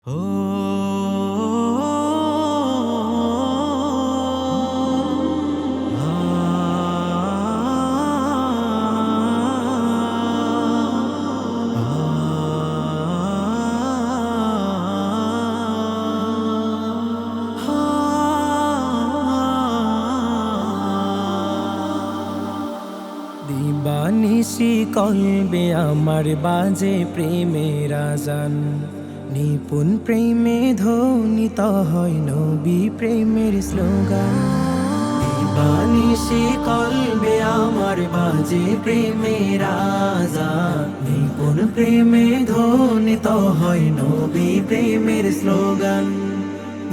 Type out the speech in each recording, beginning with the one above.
ও দিবানিশি কলবে আমার বাজে প্রেমের আজান, নিপুণ প্রেমে ধ্বনিত হয় নবী প্রেমের স্লোগান। দিবানিশি কলবে আমার বাজে প্রেমের আজান, নিপুণ প্রেমে ধ্বনিত হয় নবী প্রেমের স্লোগান।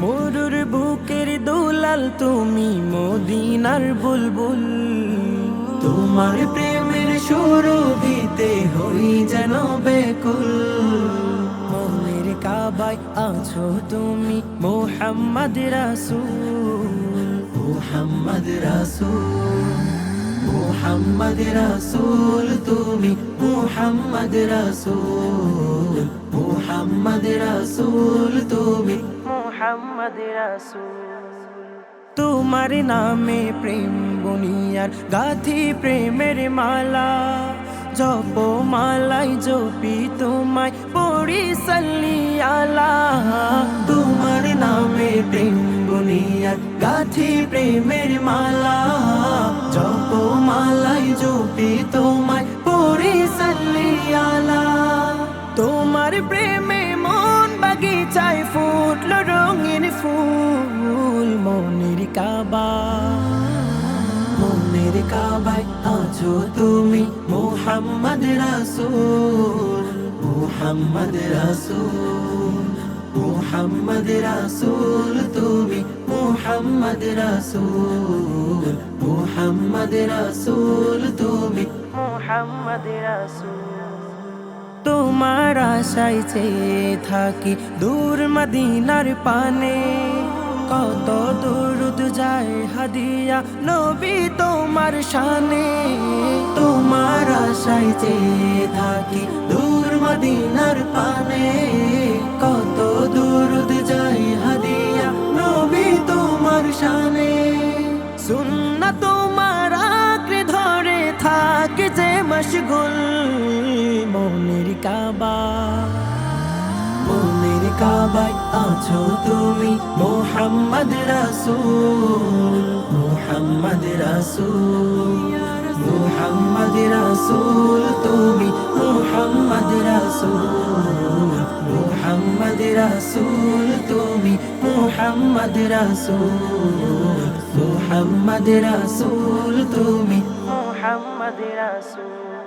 মরুর বুকের দুলাল তুমি মদিনার বুলবুল, তোমার প্রেমের সুরভিতে হই যেন বেকুল। মনের কাবায় আছো তুমি মোহাম্মদ রাসূল, মোহাম্মদ রাসূল, মোহাম্মদ রাসূল তুমি মোহাম্মদ রাসূল, মোহাম্মদ রাসূল তুমি মোহাম্মদ রাসূল। তোমার নামে প্রেম বুনিয়ার গাথি প্রেমের মালা, জপ মালাই জপি তোমায় পড়ি সাল্লি আলা। তোমার নামে প্রেম বুনিয়ার গাথি প্রেমের মালা, জপ মালাই জপি তোমায় পড়ি সাল্লি আলা। তোমার প্রেমে মন বাগিচায় ফুটলো রঙিন ফুল। মনের কাবা, মনের কাবায় আছো তুমি মোহাম্মদ রাসূল, মোহাম্মদ রাসূল, মোহাম্মদ রাসূল তুমি মোহাম্মদ রাসূল, মোহাম্মদ রাসূল তুমি মোহাম্মদ রাসূল। তোমার আশায় চেয়ে থাকি দূর মদিনার পানে, কত দরুদ যায় হাদিয়া নবী তোমার শানে। তোমার আশায় চেয়ে থাকি দূর মদিনার পানে, কত দরুদ যায় হাদিয়া নবী তোমার শানে। সুন্নাত তোমার আঁকড়ে ধরে থাকে যে মশগুল। মনের কাবা, মনের কাবায় আছো তুমি মোহাম্মদ রাসূল, মোহাম্মদ রাসূল, মোহাম্মদ রাসূল তুমি মোহাম্মদ রাসূল, মোহাম্মদ রাসূল তুমি মোহাম্মদ রাসূল, মোহাম্মদ রাসূল তুমি মোহাম্মদ রাসূল।